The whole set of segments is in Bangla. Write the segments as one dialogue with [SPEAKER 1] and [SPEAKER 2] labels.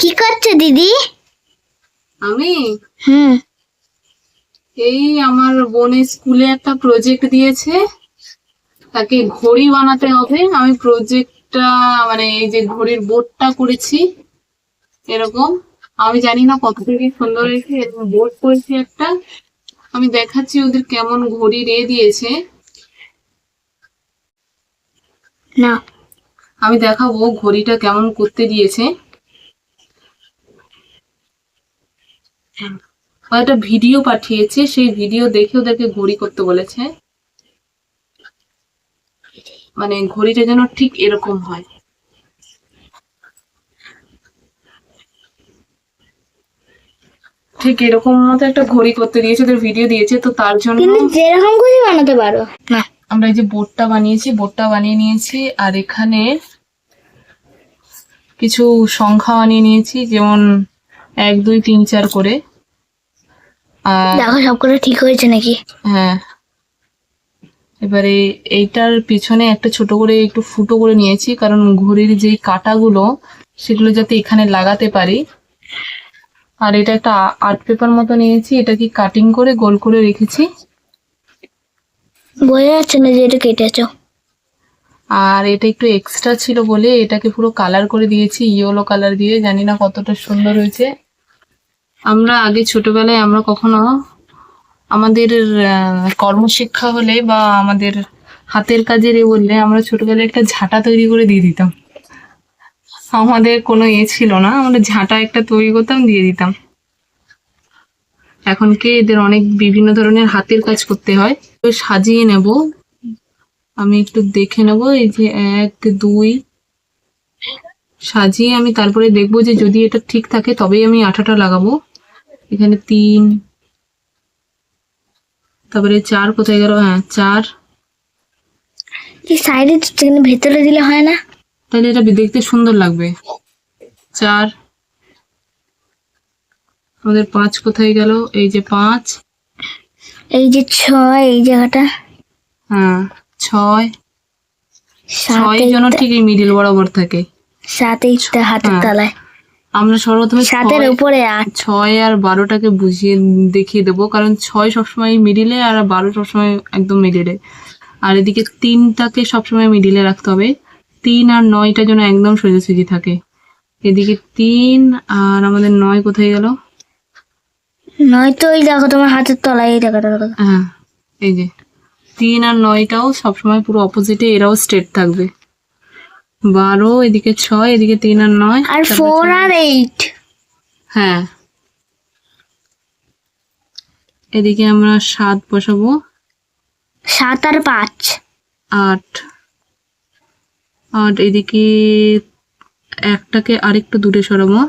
[SPEAKER 1] কি করছো দিদি?
[SPEAKER 2] আমি
[SPEAKER 1] হুম।
[SPEAKER 2] এই আমার বোনের স্কুলে একটা প্রজেক্ট দিয়েছে, তাকে ঘড়ি বানাতে হবে। আমি প্রজেক্টটা মানে এই যে ঘড়ির বোর্ডটা করেছি এরকম। আমি জানি না কত থেকে সুন্দর হয়েছে, এরকম বোর্ড করেছি একটা। আমি দেখাচ্ছি ওদের কেমন ঘড়ি দিয়েছে।
[SPEAKER 1] না,
[SPEAKER 2] আমি দেখাবো ঘড়িটা কেমন করতে দিয়েছে। একটা ভিডিও পাঠিয়েছে, সেই ভিডিও দেখে ওদেরকে ঘড়ি করতে বলেছে। মানে ঘড়িটা যেন ঠিক এরকম হয়। ঠিক এরকম মতো একটা ঘড়ি করতে দিয়েছে, ওদের ভিডিও দিয়েছে। তো তার জন্য
[SPEAKER 1] কিন্তু যেরকম ঘড়ি বানাতে পারো না।
[SPEAKER 2] আমরা এই যে বোর্ডটা বানিয়ে নিয়েছি। আর এখানে কিছু সংখ্যা বানিয়ে নিয়েছি, যেমন 1 2 3 4 করে। আর
[SPEAKER 1] দেখো সবগুলো ঠিক হয়েছে নাকি?
[SPEAKER 2] হ্যাঁ, এবারে এইটার পিছনে একটা ছোট করে একটু ফুটো করে নিয়েছি, কারণ ঘড়ির যেই কাঁটাগুলো সেগুলো যাতে এখানে লাগাতে পারি। আর এটা একটা আর্ট পেপার মতো নিয়েছি, এটাকে কাটিং করে গোল করে রেখেছি।
[SPEAKER 1] বোঝা যাচ্ছে না যে এটা কেটেছো।
[SPEAKER 2] আর এটা একটু এক্সট্রা ছিল বলে এটাকে পুরো কালার করে দিয়েছি, ইয়েলো কালার দিয়ে। জানি না কতটা সুন্দর হয়েছে। আমরা আগে ছোটবেলায় আমরা কখনো আমাদের কর্মশিক্ষা হলে বা আমাদের হাতের কাজের বললে আমরা ছোটবেলায় একটা ঝাঁটা তৈরি করে দিয়ে দিতাম। আমাদের কোনো ছিল না, আমরা ঝাঁটা একটা তৈরি করতাম, দিয়ে দিতাম। এখন কি এদের অনেক বিভিন্ন ধরনের হাতের কাজ করতে হয়। তো সাজিয়ে নেব, আমি একটু দেখে নেব। এই যে 1 2 সাজিয়ে আমি তারপরে দেখবো যে যদি এটা ঠিক থাকে তবেই আমি আঠাটা লাগাবো। এখানে 3, তারপরে 4 কোথায় গেল? হ্যাঁ 4।
[SPEAKER 1] এই সাইডে ভেতরে দিলে হয় না?
[SPEAKER 2] তাহলে এটা দেখতে সুন্দর লাগবে। 4, আমাদের 5 কোথায় গেল? এই যে 5।
[SPEAKER 1] এই যে 6 এই জায়গাটা।
[SPEAKER 2] হ্যাঁ 6
[SPEAKER 1] 7
[SPEAKER 2] যেন ঠিক এই মিডিল বরাবর থাকে।
[SPEAKER 1] 7 এইটা হাতের
[SPEAKER 2] হ্যাঁ।
[SPEAKER 1] তলায়।
[SPEAKER 2] আমরা সর্বপ্রথমে
[SPEAKER 1] 7-এর উপরে 8।
[SPEAKER 2] 6 আর 12টাকে বুঝিয়ে দেখিয়ে দেবো, কারণ 6 সবসময় মিডিলে আর 12 সবসময় একদম মিডিলে। আর এদিকে 3টাকে সবসময় মিডিলে রাখতে হবে। 3 আর 9টা যেন একদম সোজাসুজি থাকে। এদিকে 3 আর আমাদের 9 কোথায় গেল?
[SPEAKER 1] নয়তো ওই দেখো তোমার হাতের তলায়, এই দেখো দেখো দেখো।
[SPEAKER 2] হ্যাঁ এই যে 3 আর 9টাও সবসময় পুরো অপোজিটে, এরাও স্ট্রেট থাকবে। 12, এদিকে 6, এদিকে 3 আর 9,
[SPEAKER 1] আর 4 আর 8।
[SPEAKER 2] হ্যাঁ এদিকে আমরা 7 বসাবো।
[SPEAKER 1] 7 আর 5।
[SPEAKER 2] 8, এদিকে একটাকে আরেকটু দূরে সরাবো,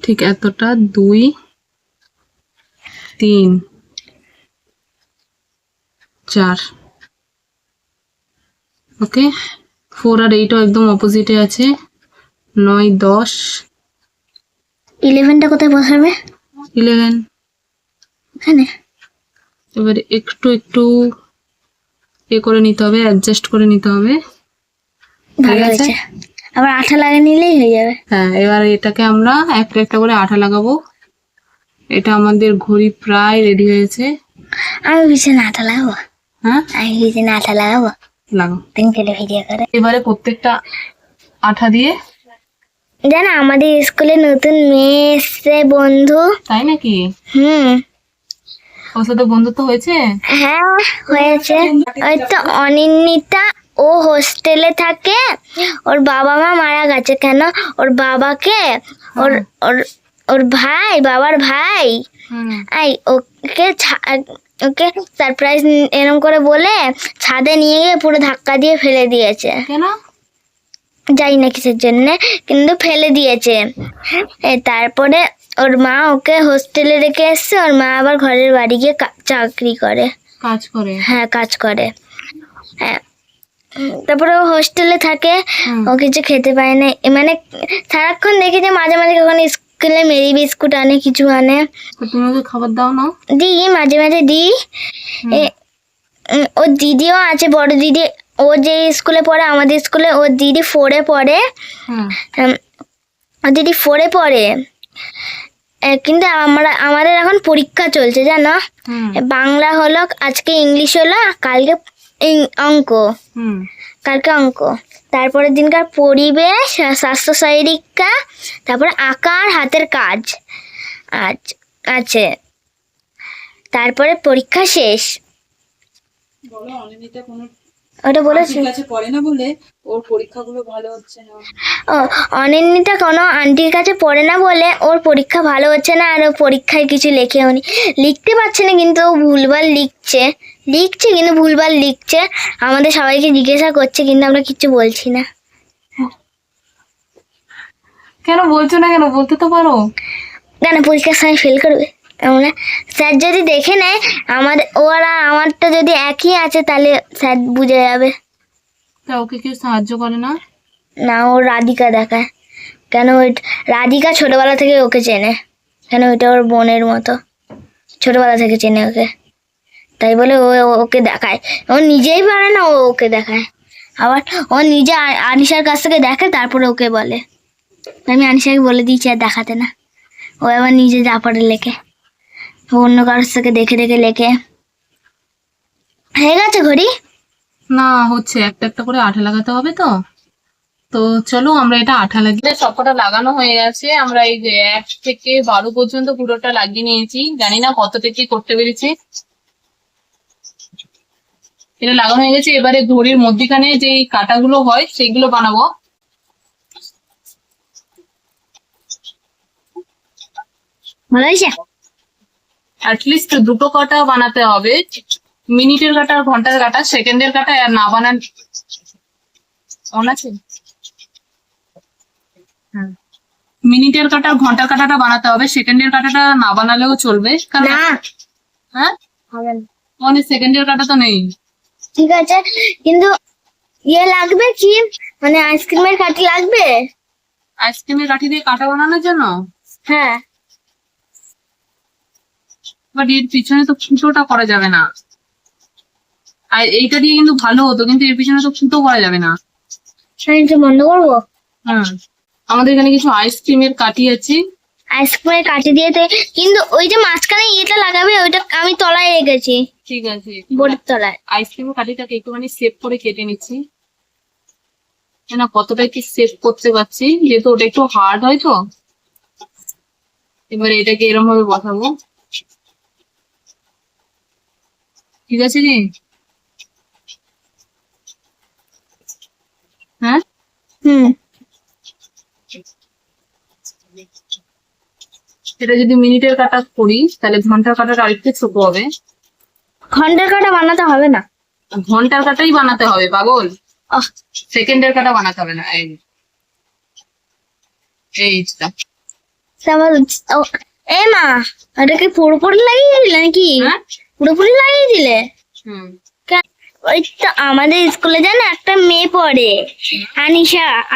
[SPEAKER 2] ঠিক এতটা। 2 3 4। ওকে। 4 আর 8ও একদম অপোজিটে আছে। 9 10।
[SPEAKER 1] 11টা কোথায় বসাবে?
[SPEAKER 2] 11
[SPEAKER 1] এখানে।
[SPEAKER 2] এবারে একটু এ করে নিতে হবে, অ্যাডজাস্ট করে নিতে হবে।
[SPEAKER 1] ভালো
[SPEAKER 2] ঠিক আছে?
[SPEAKER 1] হয়েছে। আবার আঠা লাগিয়ে নিলেই হয়ে যাবে।
[SPEAKER 2] হ্যাঁ, এবার এটাকে আমরা একটা করে আঠা লাগাবো। এটা আমাদের ঘড়ি প্রায় রেডি হয়েছে।
[SPEAKER 1] আমি পিছনে আঠা লাগাবো।
[SPEAKER 2] হ্যাঁ
[SPEAKER 1] আমি পিছনে আঠা লাগাবো।
[SPEAKER 2] লাগাও।
[SPEAKER 1] তুমি ফেলে ভিডিও করে।
[SPEAKER 2] এবারে প্রত্যেকটা আঠা দিয়ে।
[SPEAKER 1] জানো আমাদের স্কুলে নতুন মেয়ে এসছে, বন্ধু।
[SPEAKER 2] তাই নাকি?
[SPEAKER 1] হুম।
[SPEAKER 2] ওর সাথে বন্ধুত্ব হয়েছে?
[SPEAKER 1] হ্যাঁ হয়েছে। ওই তো অনিন্দিতা, ও হোস্টেলে থাকে। ওর বাবা মা মারা গেছে। কেন? ওর বাবাকে ওর ওর ওর ভাই, বাবার ভাই, ওকে সারপ্রাইজ এরকম করে বলে ছাদে নিয়ে গিয়ে পুরো ধাক্কা দিয়ে ফেলে দিয়েছে।
[SPEAKER 2] কেন
[SPEAKER 1] জানি না কিসের জন্য, কিন্তু ফেলে দিয়েছে। তারপরে ওর মা ওকে হোস্টেলে রেখে এসছে। ওর মা আবার ঘরের বাড়ি গিয়ে চাকরি করে,
[SPEAKER 2] কাজ করে।
[SPEAKER 1] হ্যাঁ কাজ করে। হ্যাঁ, তারপরে ও হোস্টেলে থাকে। ও কিছু খেতে পায় না, মানে সারাক্ষণ দেখি যে মাঝে মাঝে কখনো স্কুলে মেরি বিস্কুট আনে, কিছু আনে।
[SPEAKER 2] তুমি ওকে খাবার দাও না?
[SPEAKER 1] দিই, মাঝে মাঝে দিই। ওর দিদিও আছে, বড় দিদি ও যে স্কুলে পড়ে আমাদের স্কুলে, ওর দিদি 4-এ পড়ে।
[SPEAKER 2] হুম
[SPEAKER 1] ওর দিদি 4-এ পড়ে। কিন্তু আমাদের এখন পরীক্ষা চলছে জানো।
[SPEAKER 2] হুম
[SPEAKER 1] বাংলা হলো, আজকে ইংলিশ হলো, কালকে অঙ্ক।
[SPEAKER 2] হুম
[SPEAKER 1] কালকে অঙ্ক, তারপরের দিনকার পরিবেশ, স্বাস্থ্য শারীরিকা, তারপরে আঁকা আর হাতের কাজ আছে, তারপরে পরীক্ষা শেষ।
[SPEAKER 2] বলো অনিন্দিতা কোনো
[SPEAKER 1] ওটা বলেছি।
[SPEAKER 2] ঠিক আছে পড়ে না বলে ওর পরীক্ষাগুলো ভালো হচ্ছে না।
[SPEAKER 1] ও, অনিন্দিতা কোনো আন্টির কাছে পড়ে না বলে ওর পরীক্ষা ভালো হচ্ছে না, আর ও পরীক্ষায় কিছু লেখেও নি, লিখতে পারছে না, কিন্তু ও ভুলভাল লিখছে কিন্তু ভুলভাল লিখছে। আমাদের সবাইকে জিজ্ঞাসা করছে, কিন্তু আমরা কিচ্ছু বলছি না।
[SPEAKER 2] কেন বলছো না, কেন বলতে তো পারো।
[SPEAKER 1] কেন পরীক্ষার সময় ফেল করবে আমরা? স্যার যদি দেখে নেয় ওরা আমারটা যদি একই আছে, তাহলে স্যার বুঝে যাবে।
[SPEAKER 2] তা ওকে কেউ সাহায্য করে না?
[SPEAKER 1] না, ও রাধিকা দেখায়। কেন রাধিকা ছোটবেলা থেকে ওকে চেনে, কেন ওইটা ওর বোনের মতো, ছোটবেলা থেকে চেনে ওকে, তাই বলে ওকে দেখায়। ও নিজেই পারে না, ওকে দেখায়। আবার ও নিজে আনিশার কাছ থেকে দেখে, তারপরে ওকে বলে। আমি আনিশাকে বলে দিয়েছি আর দেখাতে না। ও আবার নিজে যা পারে লেখে, ও অন্য কারোর থেকে দেখে দেখে লেখে। হয়ে গেছে ঘড়ি?
[SPEAKER 2] না, হচ্ছে একটা একটা করে আঠা লাগাতে হবে তো। তো চলো আমরা এটা আঠা লাগিয়ে, সবকটা লাগানো হয়ে গেছে। আমরা এই যে 1 থেকে 12 পর্যন্ত পুরোটা লাগিয়ে নিয়েছি। জানি না কত থেকে করতে পেরেছি। এটা লাগানো হয়ে গেছে। এবারে ঘড়ির মধ্যিখানে যে কাঁটাগুলো হয় সেগুলো বানাবো।
[SPEAKER 1] ভালো হয়েছে?
[SPEAKER 2] অ্যাটলিস্ট 2টো কাঁটা বানাতে হবে, মিনিটের কাঁটা, ঘন্টার কাঁটা, সেকেন্ডের কাঁটা। আর না বানান আছে, হ্যাঁ, মিনিটের কাঁটা ঘন্টার কাঁটাটা বানাতে হবে, সেকেন্ডের কাঁটাটা না বানালেও চলবে। কারণ
[SPEAKER 1] না,
[SPEAKER 2] হ্যাঁ,
[SPEAKER 1] হবে না।
[SPEAKER 2] মানে সেকেন্ডের কাঁটা তো নেই।
[SPEAKER 1] ঠিক আছে, কিন্তু ইয়ে লাগবে কি, মানে আইসক্রিমের কাঠি লাগবে?
[SPEAKER 2] আইসক্রিমের কাঠি দিয়ে কাঁটা বানানোর জন্য?
[SPEAKER 1] হ্যাঁ।
[SPEAKER 2] বাট এর পিছনে তো ফুটোটা করা যাবে না। আর এইটা দিয়ে কিন্তু ভালো হতো, কিন্তু এর পিছনে তো ফুটো করা যাবে না।
[SPEAKER 1] আমি তো বন্ধ করবো।
[SPEAKER 2] হ্যাঁ, আমাদের এখানে কিছু আইসক্রিমের কাঠি আছে।
[SPEAKER 1] আইসক্রিমের কাঠি দিয়ে তো, কিন্তু ওই যে মাঝখানে ইয়েটা লাগাবে, ওইটা আমি তলায় রেখেছি,
[SPEAKER 2] ঠিক আছে,
[SPEAKER 1] বোর্ডের তলায়।
[SPEAKER 2] আইসক্রিমের কাঠিটাকে একটুখানি সেভ করে কেটে নিচ্ছি। না কতটা কি সেভ করতে পারছি, যেহেতু ওটা একটু হার্ড হয় তো। এবার এটাকে এরকম ভাবে বসাবো। ঠিক আছে কি? হ্যাঁ,
[SPEAKER 1] হুম।
[SPEAKER 2] এটা যদি মিনিটের কাটা করি, তাহলে ঘন্টার কাটাটা আরেকটু ছোট হবে।
[SPEAKER 1] ঘন্টার কাটা বানাতে হবে না,
[SPEAKER 2] ঘন্টার কাটাই বানাতে হবে পাগল,
[SPEAKER 1] আহ,
[SPEAKER 2] সেকেন্ডের কাটা বানাতে হবে না। এইটা
[SPEAKER 1] তারপর এ মা, ওটা কি পুরোপুরি লাগিয়ে দিলে নাকি?
[SPEAKER 2] হ্যাঁ,
[SPEAKER 1] পুরোপুরি লাগিয়ে দিলে?
[SPEAKER 2] হুম
[SPEAKER 1] ওই তো আমাদের স্কুলে জানো একটা মেয়ে পড়ে,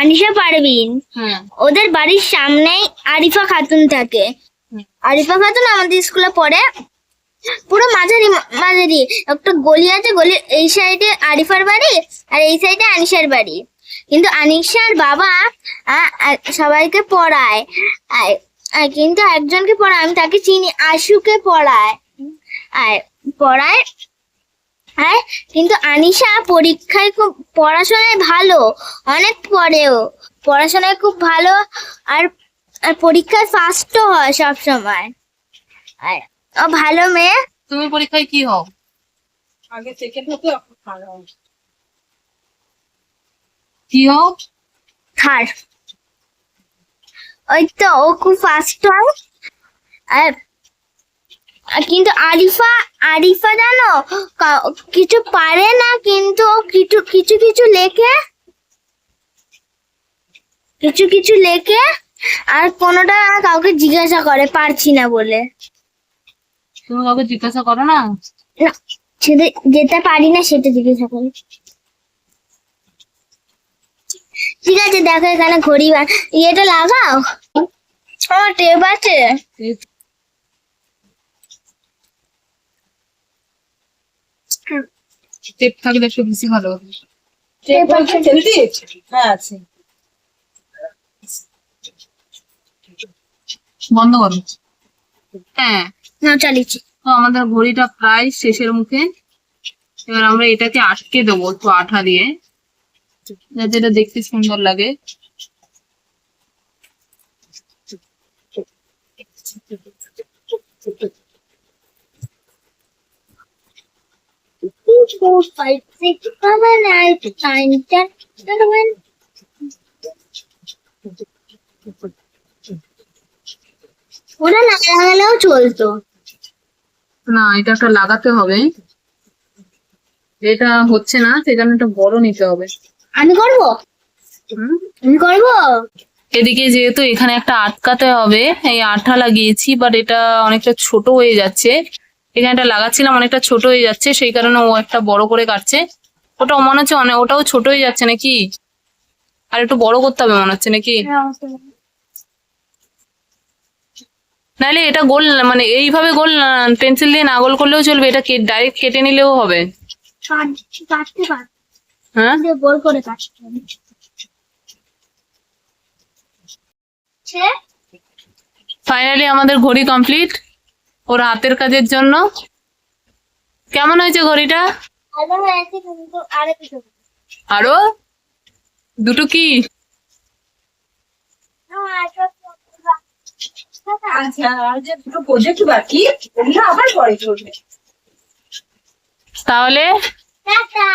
[SPEAKER 1] আনিশা পারভিন।
[SPEAKER 2] হুম
[SPEAKER 1] ওদের বাড়ির সামনেই আরিফা খাতুন থাকে।
[SPEAKER 2] হুম।
[SPEAKER 1] আরিফা খাতুন আমাদের স্কুলে পড়ে। পুরো মাঝারি মাঝারি একটা গলি আছে, গলির এই সাইডে আরিফার বাড়ি, আর এই সাইডে আনিশার বাড়ি। কিন্তু আনিশার বাবা সবাইকে পড়ায়, কিন্তু একজনকে পড়ায়, আমি তাকে চিনি, আশুকে পড়ায়। আর পড়ায় হ্যাঁ, কিন্তু আনিশা পরীক্ষায় খুব, পড়াশোনায় ভালো, অনেক পড়েও, পড়াশোনায় খুব ভালো। আর আর পরীক্ষায় ফার্স্টও হয় সব সময়। আর ও ভালো মেয়ে।
[SPEAKER 2] তুমি পরীক্ষায় কি হও? আগে সেকেন্ড হতো, এখন থার্ড হও। কি হও?
[SPEAKER 1] থার্ড। ওই তো ও খুব ফার্স্ট হয়। আর কিন্তু আরিফা জানো কিছু পারে না, কিন্তু ও কিছু কিছু কিছু লেখে, কিছু কিছু লেখে, আর কোনোটা কাউকে জিজ্ঞাসা করে পারছি না বলে।
[SPEAKER 2] তুমি কাউকে জিজ্ঞাসা করো না?
[SPEAKER 1] না, যেটা পারি না সেটা জিজ্ঞাসা করি। ঠিক আছে, দেখো এখানে ঘড়ি ইয়েটা লাগাও। আমার টেপ আছে।
[SPEAKER 2] টেপ থাকলে একটু বেশি ভালো হবে।
[SPEAKER 3] হ্যাঁ আছে।
[SPEAKER 2] বন্ধ করো। হ্যাঁ,
[SPEAKER 1] না চালিয়েছি।
[SPEAKER 2] তো আমাদের ঘড়িটা প্রায় শেষের মুখে। এবার আমরা এটাকে আটকে দেবো একটু আঠা দিয়ে, যাতে এটা দেখতে সুন্দর লাগে।
[SPEAKER 1] Four, five, six, seven, eight, nine, 10, 11. ওটা না লাগালেও চলতো।
[SPEAKER 2] না, এটা একটা লাগাতে হবে, এটা হচ্ছে না, সেজন্য একটা বড় নিতে হবে।
[SPEAKER 1] আমি করবো,
[SPEAKER 2] হুম?
[SPEAKER 1] আমি করবো।
[SPEAKER 2] এদিকে যেহেতু এখানে একটা আটকাতে হবে, এই আঠা লাগিয়েছি, বাট এটা অনেকটা ছোট হয়ে যাচ্ছে। এখানে একটা লাগাচ্ছিলাম, অনেকটা ছোট হয়ে যাচ্ছে, সেই কারণে ও একটা বড় করে কাটছে। ওটা মনে হচ্ছে ওটাও ছোট হয়ে যাচ্ছে নাকি, আর একটু বড় করতে হবে মনে হচ্ছে নাকি। নাহলে এটা গোল মানে এইভাবে গোল পেন্সিল দিয়ে না গোল করলেও চলবে, এটা ডাইরেক্ট কেটে নিলেও হবে।
[SPEAKER 1] কাটতে পার,
[SPEAKER 2] হ্যাঁ,
[SPEAKER 1] গোল করে কাটতে হবে।
[SPEAKER 2] ফাইনালি আমাদের ঘড়ি কমপ্লিট ওর হাতের কাজের জন্য। কেমন হয়েছে ঘড়িটা?
[SPEAKER 1] ভালো হয়েছে, কিন্তু আরেকটু
[SPEAKER 2] আরো দুটো কি?
[SPEAKER 3] আচ্ছা, আর যে দুটো প্রজেক্ট বাকি, ওগুলো আবার পরে করবে।
[SPEAKER 2] তাহলে
[SPEAKER 1] টাটা।